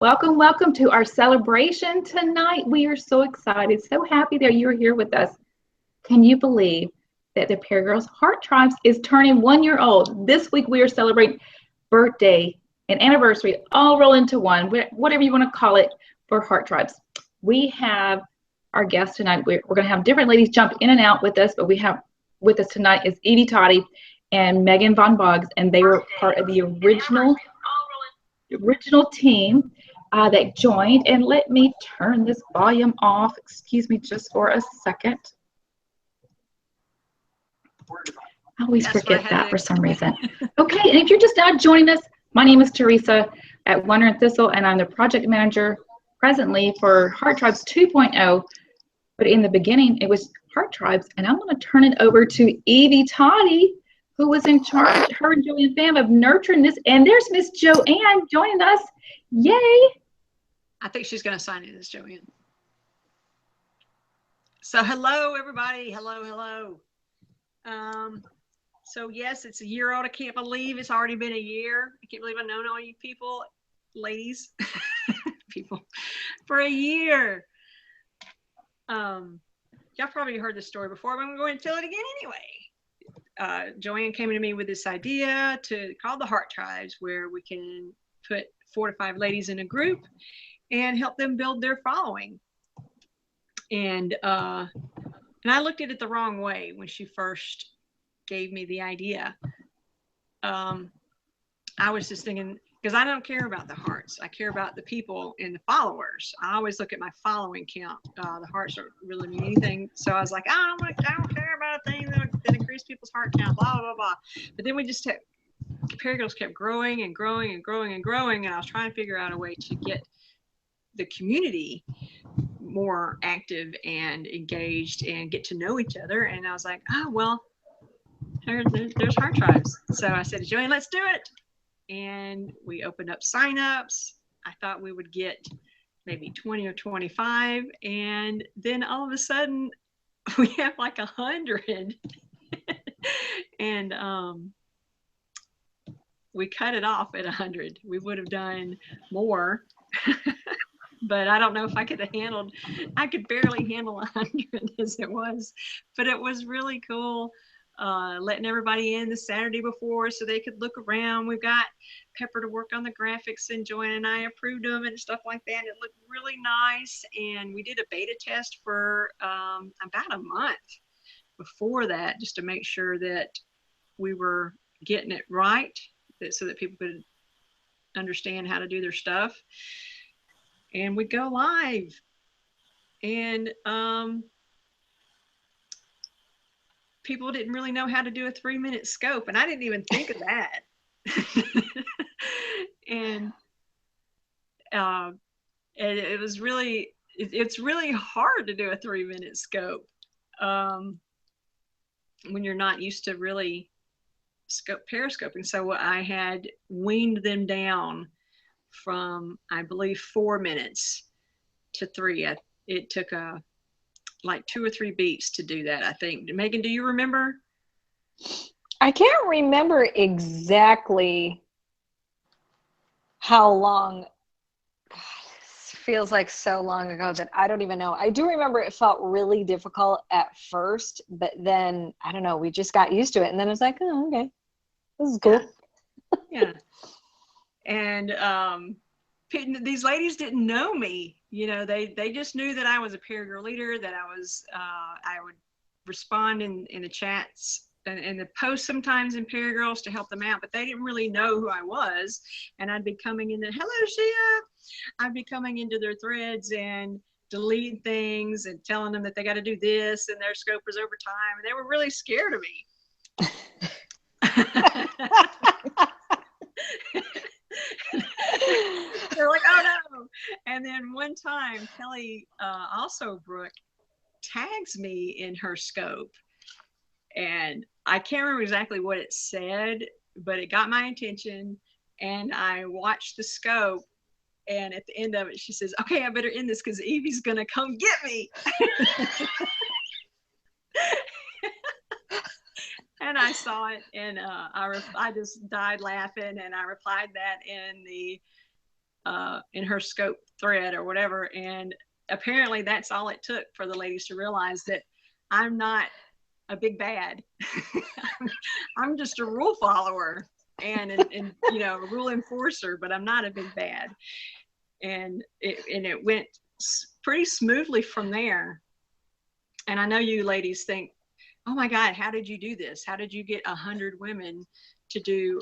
Welcome, welcome to our celebration tonight. We are so excited, so happy that you're here with us. Can you believe that the PeriGirls Heart Tribes is turning 1 year old? This week we are celebrating birthday and anniversary all roll into one, whatever you want to call it, for Heart Tribes. We have our guests tonight. We're going to have different ladies jump in and out with us, but we have with us tonight is Evie Toddy and Megan Von Boggs, and they were part of the original team that joined. And let me turn this volume off. Excuse me just for a second. I always forget that for some reason. Okay, and if you're just now joining us, my name is Teresa at Wonder and Thistle, and I'm the project manager presently for Heart Tribes 2.0. But in the beginning, it was Heart Tribes, and I'm going to turn it over to Evie Toddy, who was in charge, her and Joanne Pham, of nurturing this. And there's Miss Joanne joining us. Yay! I think she's going to sign in as Joanne. So hello, everybody. Hello. So yes, it's a year old. I can't believe it's already been a year. I can't believe I've known all you people, ladies, people, for a year. Y'all probably heard this story before, but I'm going to tell it again anyway. Joanne came to me with this idea to call the Heart Tribes, where we can put 4 to 5 ladies in a group and help them build their following. And I looked at it the wrong way when she first gave me the idea. I was just thinking, because I don't care about the hearts, I care about the people and the followers. I always look at my following count. The hearts don't really mean anything. So I was like, I don't care about a thing that increase people's heart count, blah, blah, blah. But then we just PeriGirls kept growing and growing and growing and growing. And I was trying to figure out a way to get the community more active and engaged and get to know each other. And I was like, oh, well, there's Heart Tribes. So I said to Joanne, let's do it. And we opened up signups. I thought we would get maybe 20 or 25. And then all of a sudden we have like 100. And we cut it off at 100. We would have done more. But I don't know if I could barely handle 100 as it was. But it was really cool. Letting everybody in the Saturday before so they could look around. We've got Pepper to work on the graphics, and Joanne and I approved them and stuff like that. It looked really nice. And we did a beta test for about a month before that, just to make sure that we were getting it right, so that people could understand how to do their stuff. And we go live. And people didn't really know how to do a 3-minute scope, and I didn't even think of that. And it was really, it's really hard to do a 3-minute scope when you're not used to really periscoping. So I had weaned them down from, I believe, 4 minutes to 3. It took like 2 or 3 beats to do that, I think. Megan, do you remember? I can't remember exactly how long. God, this feels like so long ago that I don't even know. I do remember it felt really difficult at first, but then, I don't know, we just got used to it. And then it's like, oh, okay, this is cool. Yeah. And these ladies didn't know me. You know, they just knew that I was a PeriGirl leader, that I would respond in the chats and the posts sometimes in PeriGirls to help them out, but they didn't really know who I was. And I'd be coming into, hello, Shia. I'd be coming into their threads and deleting things and telling them that they got to do this and their scope was over time. And they were really scared of me. They're like, oh no. And then one time Kelly also Brooke tags me in her scope, and I can't remember exactly what it said, but it got my attention, and I watched the scope, and at the end of it she says, okay, I better end this because Evie's gonna come get me. And I saw it, and I just died laughing, and I replied that in the in her scope thread or whatever. And apparently that's all it took for the ladies to realize that I'm not a big bad. I'm just a rule follower and you know, a rule enforcer, but I'm not a big bad. And it went pretty smoothly from there. And I know you ladies think, oh my God, how did you do this? How did you get 100 women to do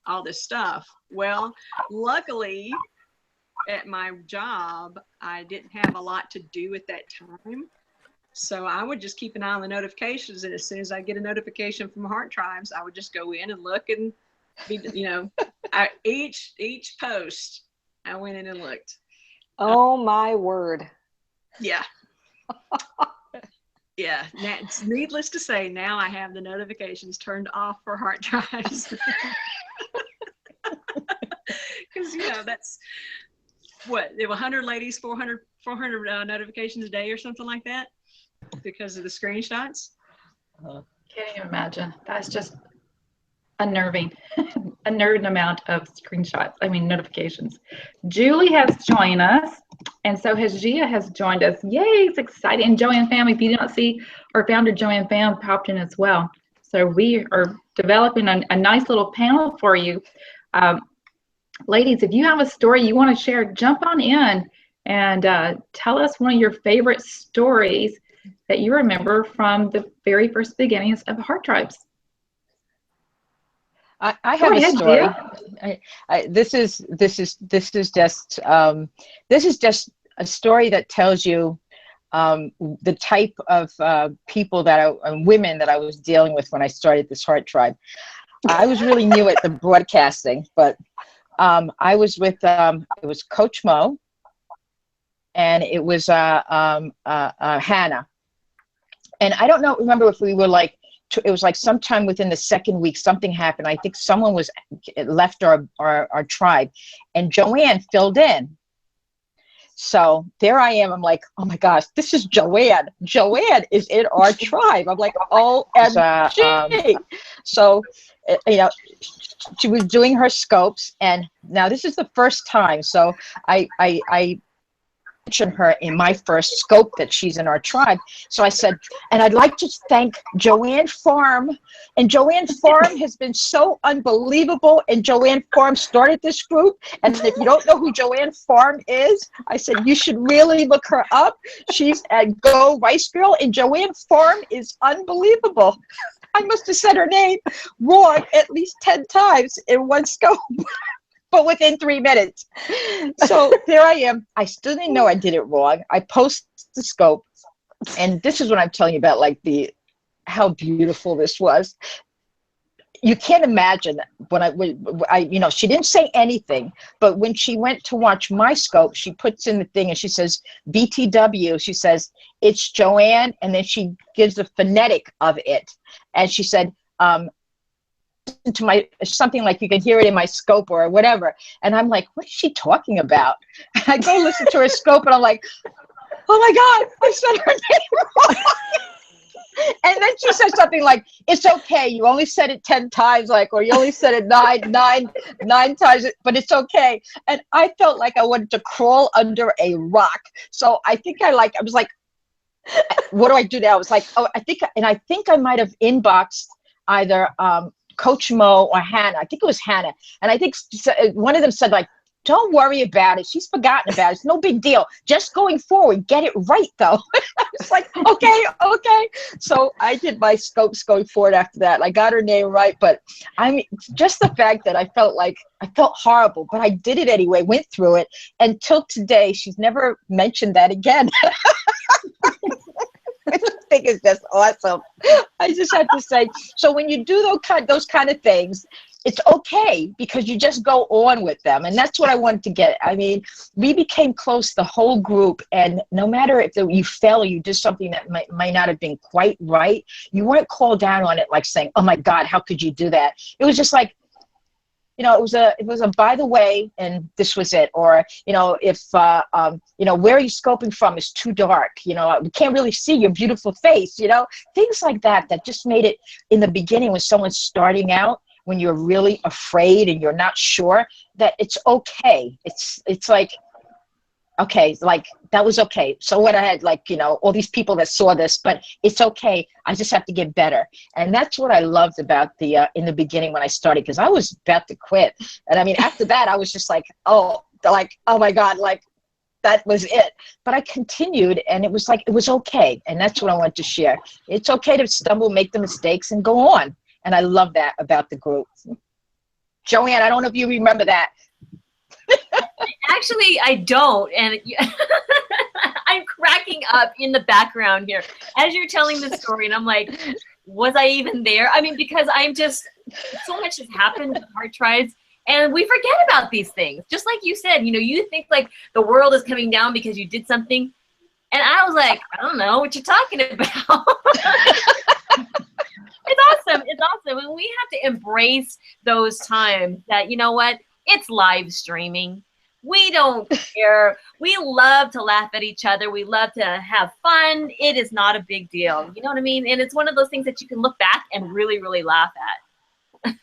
all this stuff? Well, luckily at my job, I didn't have a lot to do at that time. So I would just keep an eye on the notifications. And as soon as I get a notification from Heart Tribes, I would just go in and look and be, you know, each post, I went in and looked. Oh my word. Yeah. Yeah. Now, it's needless to say, now I have the notifications turned off for Heart Tribes. Because, you know, that's what, there were 100 ladies, 400 notifications a day or something like that because of the screenshots. Can't even imagine. That's just unnerving. Unnerving amount of screenshots. I mean, notifications. Julie has joined us, and so has Gia has joined us. Yay, it's exciting. And Joanne Pham, if you did not see, our founder Joanne Pham popped in as well. So we are developing a nice little panel for you. Ladies, if you have a story you want to share, jump on in and tell us one of your favorite stories that you remember from the very first beginnings of Heart Tribes. I have a story. This is just a story that tells you the type of people women that I was dealing with when I started this Heart Tribe. I was really new at the broadcasting, but I was with it was Coach Mo, and it was Hannah, and I don't remember if we were like. It was like sometime within the second week, something happened. I think someone left our tribe, and Joanne filled in. So there I am. I'm like, oh my gosh, this is Joanne. Joanne is in our tribe. I'm like, OMG. So, you know, she was doing her scopes, and now this is the first time. So I mention her in my first scope that she's in our tribe. So I said, and I'd like to thank Joanne Pham. And Joanne Pham has been so unbelievable. And Joanne Pham started this group. And if you don't know who Joanne Pham is, I said, you should really look her up. She's at Go Rice Girl. And Joanne Pham is unbelievable. I must have said her name wrong at least 10 times in one scope. But within 3 minutes. So there I am. I still didn't know I did it wrong. I post the scope, and this is what I'm telling you about, like how beautiful this was. You can't imagine when I you know, she didn't say anything, but when she went to watch my scope, she puts in the thing and she says, BTW, she says, it's Joanne, and then she gives the phonetic of it. And she said, to my something like you can hear it in my scope or whatever, and I'm like, what is she talking about? And I go listen to her scope, and I'm like, oh my God, I said her name wrong. And then she said something like, it's okay, you only said it 10 times, like, or you only said it nine times, but it's okay. And I felt like I wanted to crawl under a rock. So I think I was like, what do I do now? I was like, oh, I think I might have inboxed either Coach Mo or Hannah. I think it was Hannah. And I think one of them said, like, don't worry about it. She's forgotten about it. It's no big deal. Just going forward, get it right, though. It's like, okay. So I did my scopes going forward after that. I got her name right. But I mean, just the fact that I felt horrible, but I did it anyway, went through it. Until today, she's never mentioned that again. I think it's just awesome. I just have to say, so when you do those kind of things, it's okay because you just go on with them. And that's what I wanted to get. I mean, we became close, the whole group. And no matter if you fell or you did something that might not have been quite right, you weren't called down on it like saying, oh my God, how could you do that? It was just like, you know, it was a by the way, and this was it. Or, you know, if, you know, where are you scoping from is too dark. You know, we can't really see your beautiful face, you know, things like that just made it in the beginning when someone's starting out, when you're really afraid and you're not sure, that it's okay. It's like, okay, like that was okay. So what, I had like, all these people that saw this, but it's okay. I just have to get better. And that's what I loved about the, in the beginning when I started, because I was about to quit. And I mean, after that, I was just like, oh my God, like that was it. But I continued, and it was like, it was okay. And that's what I want to share. It's okay to stumble, make the mistakes, and go on. And I love that about the group. Joanne, I don't know if you remember that. Actually, I don't, and I'm cracking up in the background here as you're telling the story, and I'm like, was I even there? I mean, because I'm just, so much has happened with heart tribes, and we forget about these things. Just like you said, you think like the world is coming down because you did something, and I was like, I don't know what you're talking about. It's awesome. It's awesome. And we have to embrace those times that, what? It's live streaming. We don't care. We love to laugh at each other. We love to have fun. It is not a big deal. You know what I mean? And it's one of those things that you can look back and really, really laugh at.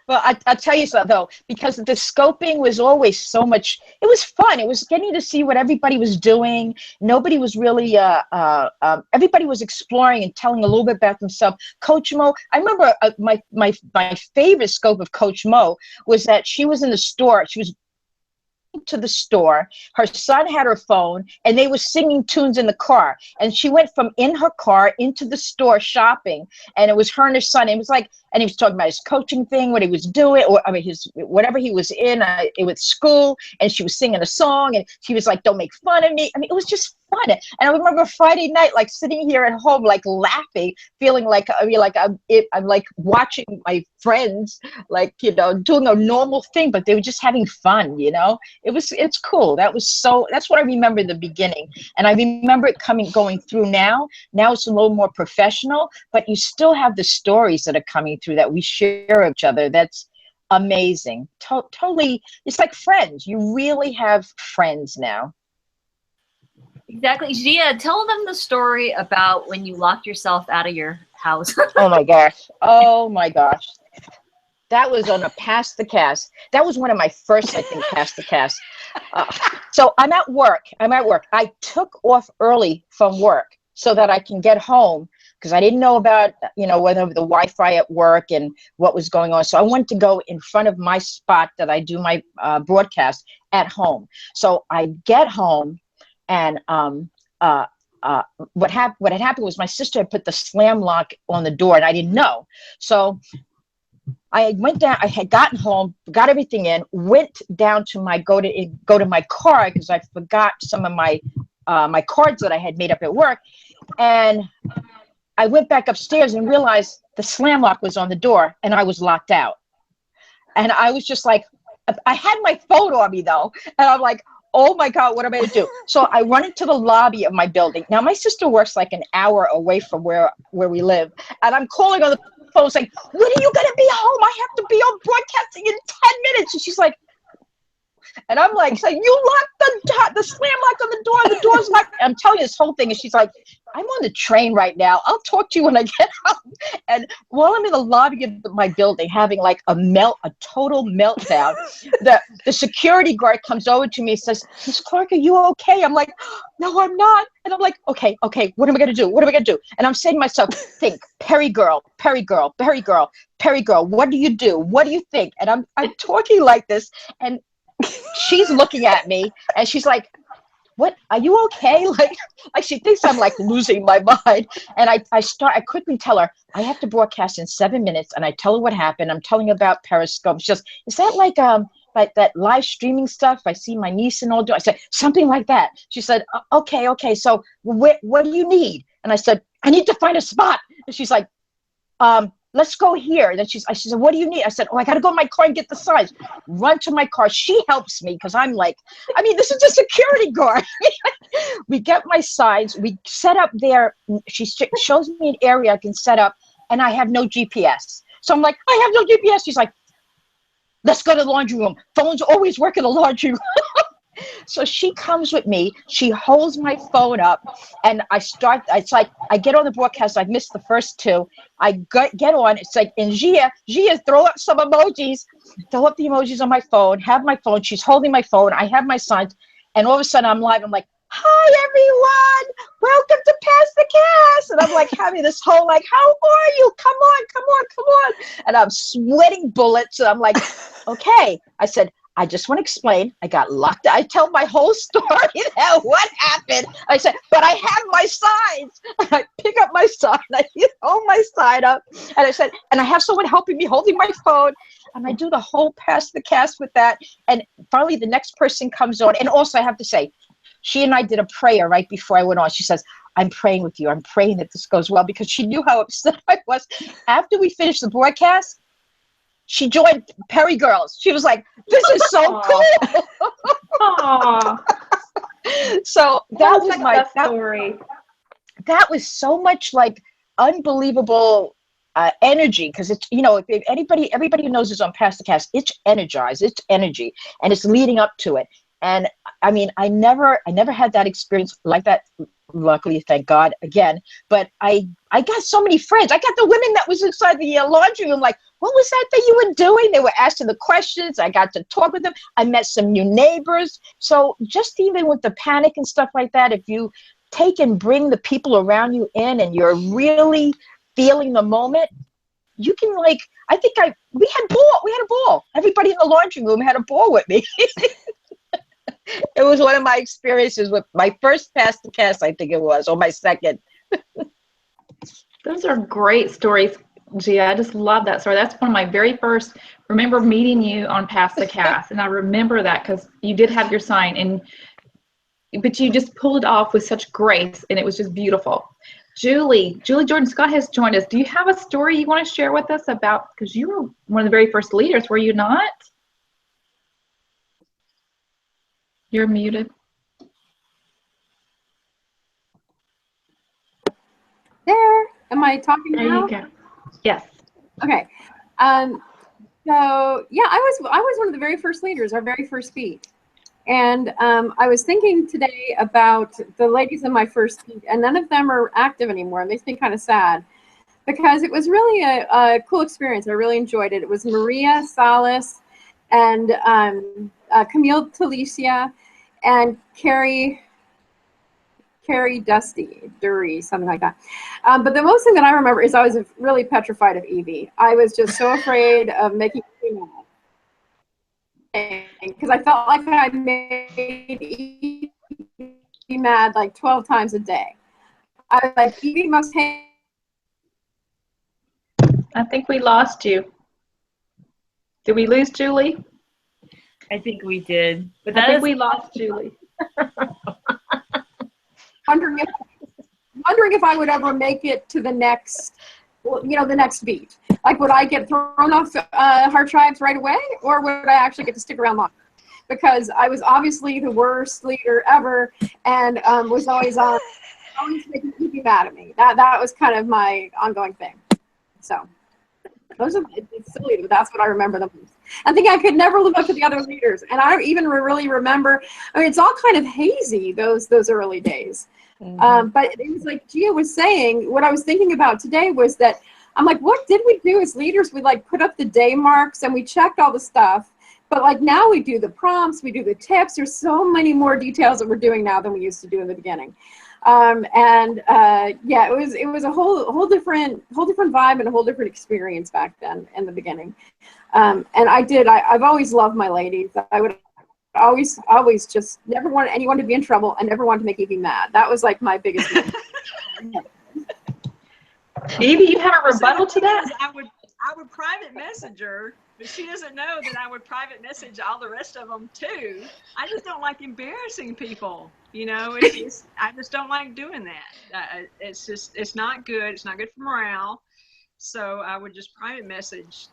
Well, I'll tell you something, though, because the scoping was always so much, it was fun. It was getting to see what everybody was doing. Nobody was really, everybody was exploring and telling a little bit about themselves. Coach Mo, I remember my favorite scope of Coach Mo was that she was in the store. She was to the store, her son had her phone, and they were singing tunes in the car, and she went from in her car into the store shopping, and it was her and her son. It was like, and he was talking about his coaching thing, what he was doing, or I mean his whatever he was in with school, and she was singing a song, and she was like, don't make fun of me. I mean, it was just fun. And I remember Friday night, like sitting here at home, like laughing, feeling like, I mean, like I'm like watching my friends, like, doing a normal thing, but they were just having fun, it's cool. That's what I remember in the beginning. And I remember it going through now it's a little more professional, but you still have the stories that are coming through that we share with each other. That's amazing. Totally. It's like friends. You really have friends now. Exactly. Gia, tell them the story about when you locked yourself out of your house. Oh my gosh. That was on a Pass the Cast. That was one of my first, I think, Pass the Cast. So I'm at work. I took off early from work so that I can get home, because I didn't know about, whether the Wi-Fi at work and what was going on. So I wanted to go in front of my spot that I do my broadcast at home. So I get home, and what had happened was my sister had put the slam lock on the door, and I didn't know. So I went down, I had gotten home, got everything in, went down to go to my car, because I forgot some of my cards that I had made up at work. And I went back upstairs and realized the slam lock was on the door, and I was locked out. And I was just like, I had my phone on me though. And I'm like, oh my God, what am I going to do? So I run into the lobby of my building. Now my sister works like an hour away from where we live. And I'm calling on the phone saying, when are you going to be home? I have to be on broadcasting in 10 minutes. And she's like, and I'm like, so you locked the slam lock on the door's locked. I'm telling you this whole thing. And she's like, I'm on the train right now. I'll talk to you when I get home. And while I'm in the lobby of my building having like a total meltdown, the security guard comes over to me and says, Miss Clark, are you okay? I'm like, no, I'm not. And I'm like, okay, what am I going to do? And I'm saying to myself, think, PeriGirl. What do you do? What do you think? And I'm talking like this, and she's looking at me, and she's like, what, are you okay? Like she thinks I'm like losing my mind. And I quickly tell her, I have to broadcast in 7 minutes, and I tell her what happened. I'm telling her about Periscope. She goes, is that like that live streaming stuff I see my niece and all do? I said, something like that. She said, okay, so what do you need? And I said, I need to find a spot. And she's like, let's go here. And then she said, what do you need? I said, I got to go in my car and get the signs. Run to my car. She helps me, because I'm like, this is a security guard. We get my signs. We set up there. She shows me an area I can set up, and I have no GPS. So I'm like, I have no GPS. She's like, let's go to the laundry room. Phones always work in the laundry room. So she comes with me. She holds my phone up, and it's like I get on the broadcast. I've missed the first two. I get on. It's like, and Gia, throw up some emojis. Throw up the emojis on my phone. Have my phone. She's holding my phone. I have my signs. And all of a sudden, I'm live. I'm like, hi, everyone. Welcome to Pass the Cast. And I'm like having this whole, like, how are you? Come on, come on, come on. And I'm sweating bullets. And I'm like, okay. I said, I just want to explain. I got locked. I tell my whole story now, what happened. I said, but I have my signs. And I pick up my sign. I hold my sign up. And I said, and I have someone helping me holding my phone. And I do the whole Pass the Cast with that. And finally, the next person comes on. And also, I have to say, she and I did a prayer right before I went on. She says, I'm praying with you. I'm praying that this goes well, because she knew how upset I was. After we finished the broadcast, she joined PeriGirls. She was like, this is so cool. Aww. So that was my story. That was so much like unbelievable energy, because it's, you know, if everybody who knows is on Pass the Cast, it's energized, it's energy, and it's leading up to it. And I mean, I never had that experience like that. Luckily, thank God, again. But I got so many friends. I got the women that was inside the laundry room, like, what was that you were doing? They were asking the questions. I got to talk with them. I met some new neighbors. So just even with the panic and stuff like that, if you take and bring the people around you in, and you're really feeling the moment, you can, like, we had a ball. Everybody in the laundry room had a ball with me. It was one of my experiences with my first Pass the Cast, I think it was, or my second. Those are great stories, Gia. I just love that story. That's one of my very first, remember meeting you on Pass the Cast. And I remember that because you did have your sign, but you just pulled it off with such grace, and it was just beautiful. Julie Jordan Scott has joined us. Do you have a story you want to share with us about, because you were one of the very first leaders, were you not? You're muted. There. Am I talking There now? you go. Yes. Okay. So yeah, I was one of the very first leaders, our very first beat. And I was thinking today about the ladies in my first beat, and none of them are active anymore. It makes me kind of sad, because it was really a cool experience. I really enjoyed it. It was Maria Salas and Camille Talicia and Carrie Dury, something like that. But the most thing that I remember is I was really petrified of Evie. I was just so afraid of making Evie mad, because I felt like I made Evie mad like 12 times a day. I was like, Evie must hate. I think we lost you. Did we lose Julie? I think we did. But I think we lost Julie. Wondering if I would ever make it to the next, the next beat. Like, would I get thrown off Heart Tribes right away, or would I actually get to stick around longer? Because I was obviously the worst leader ever, and was always making Evie mad at me. That was kind of my ongoing thing. So it's silly, but that's what I remember the most. I think I could never live up to the other leaders, and I don't even really remember. I mean, it's all kind of hazy, those early days. Mm-hmm. But it was like Gia was saying, what I was thinking about today was that I'm like, what did we do as leaders? We like put up the day marks and we checked all the stuff. But like now we do the prompts, we do the tips. There's so many more details that we're doing now than we used to do in the beginning. Yeah, it was a whole different vibe and a whole different experience back then in the beginning. And I've always loved my ladies. I would always just never wanted anyone to be in trouble and never wanted to make Evie mad. That was like my biggest Evie, you have a rebuttal to that? I would private message her, but she doesn't know that I would private message all the rest of them too. I just don't like embarrassing people. I just don't like doing that. It's not good. It's not good for morale. So I would just private message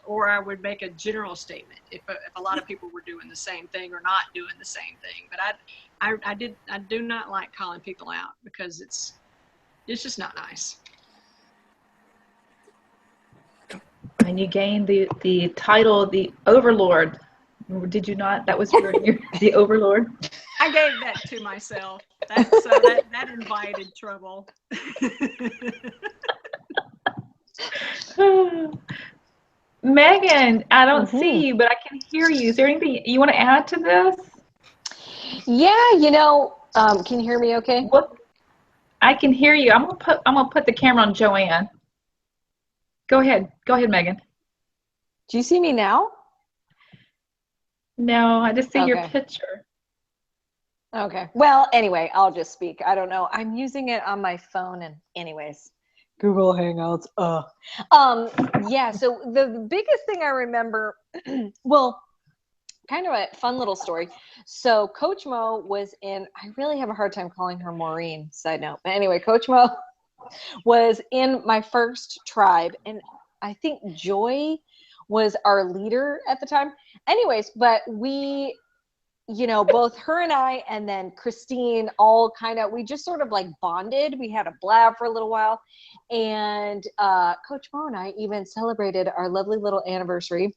or I would make a general statement if a lot of people were doing the same thing or not doing the same thing. But I do not like calling people out, because it's just not nice. And you gained the title, the Overlord, Or did you not? That was your the overlord. I gave that to myself. That invited trouble. Megan, I don't see you, but I can hear you. Is there anything you want to add to this? Yeah, can you hear me okay? What? I can hear you. I'm gonna put the camera on Joanne. Go ahead, Megan. Do you see me now? No, I just see your Okay. picture. Okay. Well, anyway, I'll just speak. I don't know. I'm using it on my phone, and anyways, Google Hangouts. Yeah. So the biggest thing I remember, well, kind of a fun little story. So Coach Mo was in. I really have a hard time calling her Maureen. Side note. But anyway, Coach Mo was in my first tribe, and I think Joy was our leader at the time. Anyways, but we, both her and I, and then Christine, all we just sort of like bonded. We had a blab for a little while, and Coach Mo and I even celebrated our lovely little anniversary,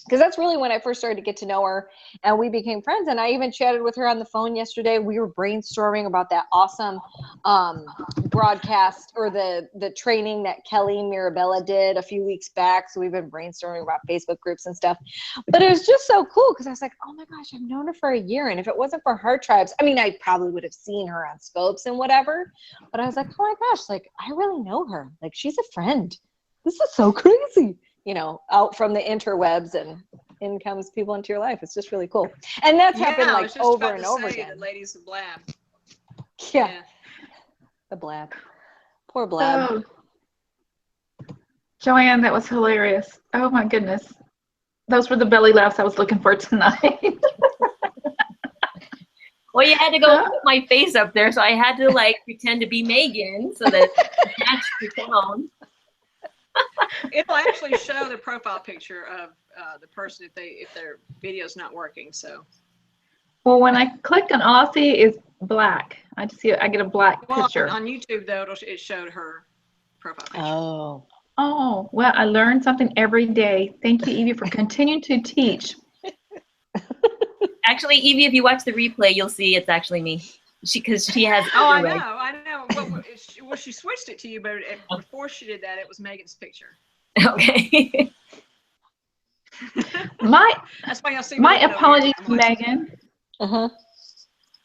because that's really when I first started to get to know her, and we became friends. And I even chatted with her on the phone yesterday. We were brainstorming about that awesome broadcast, or the training that Kelly Mirabella did a few weeks back. So we've been brainstorming about Facebook groups and stuff. But it was just so cool, because I was like, oh my gosh, I've known her for a year. And if it wasn't for Heart Tribes, I mean, I probably would have seen her on Scopes and whatever. But I was like, oh my gosh, like, I really know her. Like, she's a friend. This is so crazy. Out from the interwebs, and in comes people into your life. It's just really cool. And that's happened like over and over again. The ladies of Blab. Yeah. The Blab. Poor Blab. Oh. Joanne, that was hilarious. Oh my goodness. Those were the belly laughs I was looking for tonight. Well, you had to go put my face up there, so I had to pretend to be Megan so that it matched the tone. It'll actually show the profile picture of the person if their video's not working. So. Well, when I click on, all I see is black. I get a black picture. On YouTube though, it showed her profile picture. Oh. Oh, well, I learn something every day. Thank you, Evie, for continuing to teach. Actually, Evie, if you watch the replay, you'll see it's actually me. Because she has. Oh, I know. Well, she switched it to you, but before she did that, it was Megan's picture. Okay. That's why y'all see my apologies to Megan.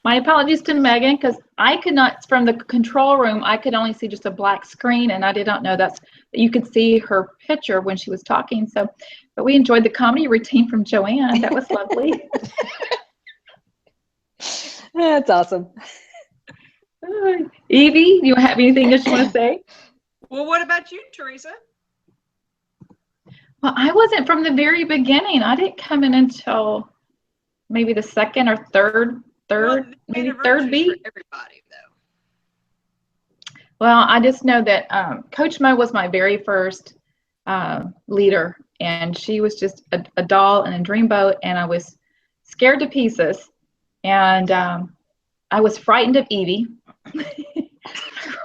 My apologies to Megan, because I could not, from the control room, I could only see just a black screen, and I did not know that you could see her picture when she was talking. So, but we enjoyed the comedy routine from Joanne. That was lovely. That's awesome. Evie, do you have anything that you want to say? Well, what about you, Teresa? Well, I wasn't from the very beginning. I didn't come in until maybe the second or third beat. For everybody, though. Well, I just know that Coach Mo was my very first leader, and she was just a doll in a dreamboat, and I was scared to pieces, and I was frightened of Evie.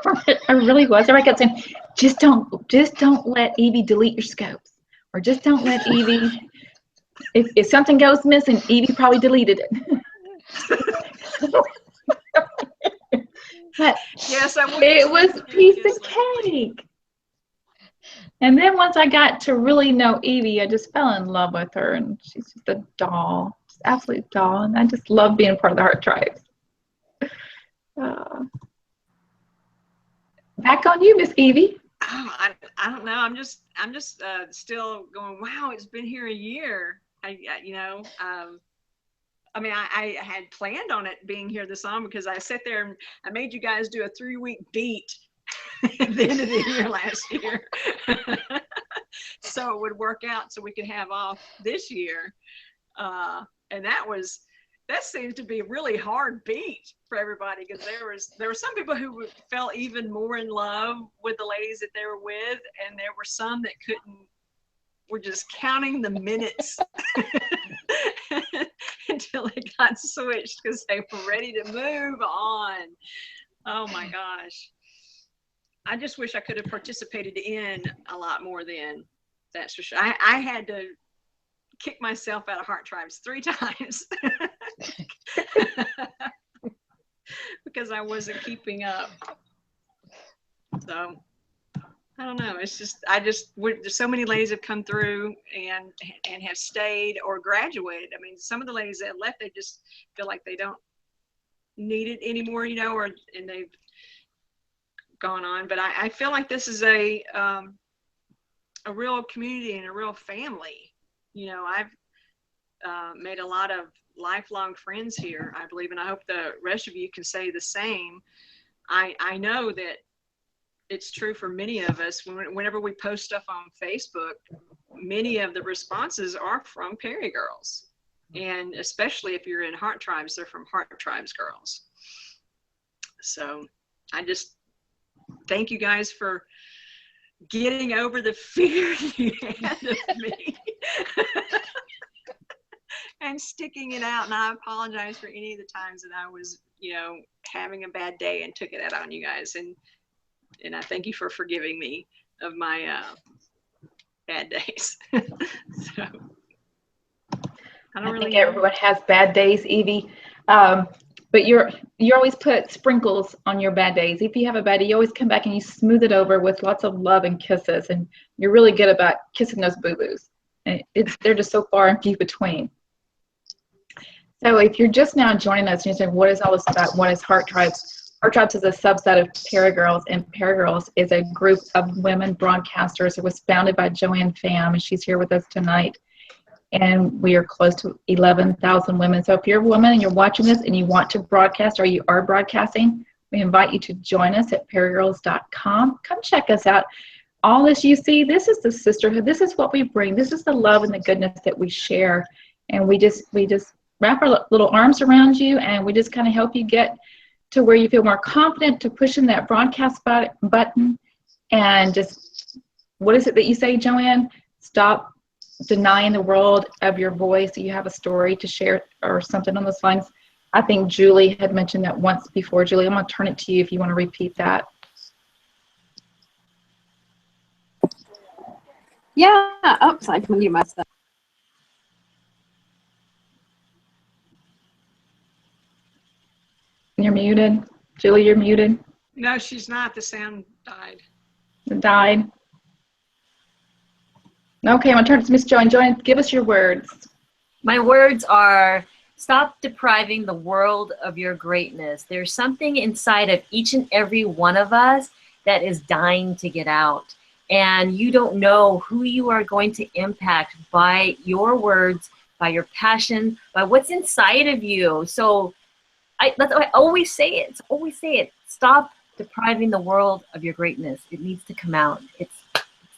I really was. Everybody kept saying, just don't let Evie delete your scopes, or just don't let Evie. If something goes missing, Evie probably deleted it. But yes, it was a piece of cake. And then once I got to really know Evie, I just fell in love with her, and she's just a doll, just absolute doll, and I just love being part of the Heart Tribes. Back on you, Miss Evie. Oh, I don't know. I'm just still going. Wow, it's been here a year. I had planned on it being here this long, because I sat there and I made you guys do a 3-week beat at the end of the year last year, so it would work out so we could have off this year. And that seems to be a really hard beat for everybody, because there were some people who fell even more in love with the ladies that they were with, and there were some that were just counting the minutes until it got switched, because they were ready to move on. Oh my gosh. I just wish I could have participated in a lot more then. That's for sure. I had to kicked myself out of Heart Tribes 3 times because I wasn't keeping up. So I don't know. It's just, there's so many ladies have come through and have stayed or graduated. I mean, some of the ladies that have left, they just feel like they don't need it anymore, you know, and they've gone on. But I feel like this is a real community and a real family. You know, I've made a lot of lifelong friends here, I believe, and I hope the rest of you can say the same. I know that it's true for many of us. Whenever we post stuff on Facebook, many of the responses are from PeriGirls. And especially if you're in Heart Tribes, they're from Heart Tribes girls. So I just thank you guys for getting over the fear you had of me and sticking it out. And I apologize for any of the times that I was, you know, having a bad day and took it out on you guys. And I thank you for forgiving me of my bad days. So I think everyone has bad days, Evie. But you always put sprinkles on your bad days. If you have a bad day, you always come back and you smooth it over with lots of love and kisses. And you're really good about kissing those boo-boos. And they're just so far and few between. So if you're just now joining us and you're saying, what is all this about? What is Heart Tribes? Heart Tribes is a subset of PeriGirls, and PeriGirls is a group of women broadcasters. It was founded by Joanne Pham, and she's here with us tonight. And we are close to 11,000 women. So if you're a woman and you're watching this and you want to broadcast or you are broadcasting, we invite you to join us at perigirls.com. Come check us out. All this you see, this is the sisterhood. This is what we bring. This is the love and the goodness that we share. And we just wrap our little arms around you, and we just kind of help you get to where you feel more confident to push in that broadcast button. And just, what is it that you say, Joanne? Stop denying the world of your voice. You have a story to share or something on those lines. I think Julie had mentioned that once before. Julie, I'm going to turn it to you if you want to repeat that. Yeah. Oh, sorry, I can mute myself. You're muted. Julie, you're muted. No, she's not. The sound died. It died. Okay, I'm going to turn it to Miss Joanne. Joanne, give us your words. My words are, stop depriving the world of your greatness. There's something inside of each and every one of us that is dying to get out. And you don't know who you are going to impact by your words, by your passion, by what's inside of you. So I always say it. Always say it. Stop depriving the world of your greatness. It needs to come out.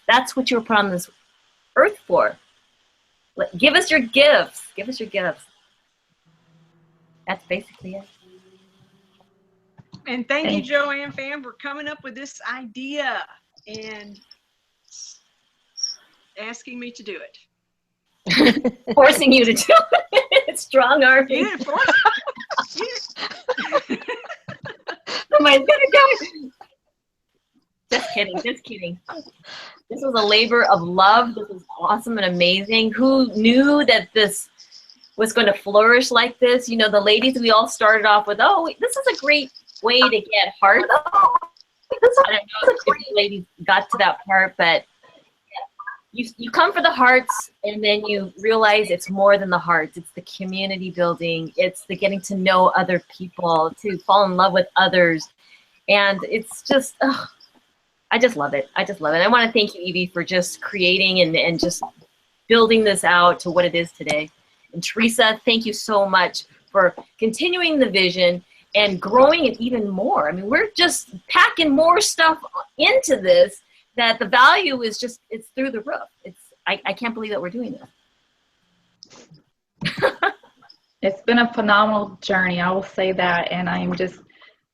That's what you were put on this earth for. Give us your gifts. Give us your gifts. That's basically it. And thank you, Joanne Pham, for coming up with this idea and asking me to do it. Forcing you to do it. Strong arm. You didn't force it. Somebody's gonna go. Just kidding. Just kidding. This was a labor of love. This was awesome and amazing. Who knew that this was going to flourish like this? You know, the ladies, we all started off with, oh, this is a great way to get hearts. I don't know if the ladies got to that part, but you come for the hearts, and then you realize it's more than the hearts. It's the community building. It's the getting to know other people, to fall in love with others. And it's just, I just love it. I just love it. I want to thank you, Evie, for just creating and just building this out to what it is today. And Teresa, thank you so much for continuing the vision and growing it even more. I mean, we're just packing more stuff into this, that the value is just, it's through the roof. I can't believe that we're doing this. It's been a phenomenal journey, I will say that, and I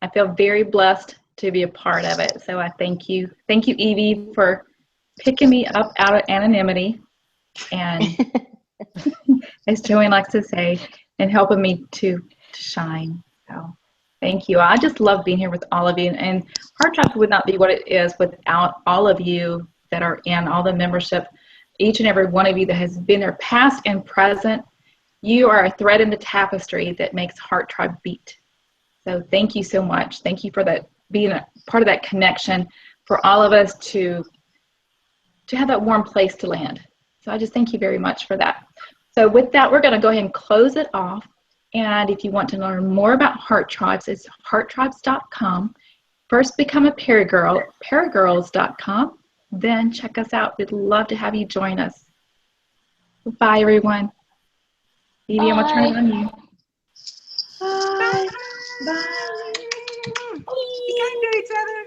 feel very blessed to be a part of it. So I thank you. Thank you, Evie, for picking me up out of anonymity, and as Joanne likes to say, and helping me to shine. So thank you. I just love being here with all of you, and Heart Tribes would not be what it is without all of you that are in all the membership. each and every one of you that has been there, past and present. You are a thread in the tapestry that makes Heart Tribe beat. So thank you so much. Thank you for that, being a part of that connection for all of us to have that warm place to land. So I just thank you very much for that. So with that, we're going to go ahead and close it off. And if you want to learn more about Heart Tribes, it's hearttribes.com. First, become a PeriGirl, perigirls.com. Then check us out. We'd love to have you join us. Bye, everyone. Evie, I'm going to turn it on you. Bye. Bye. Be kind to each other.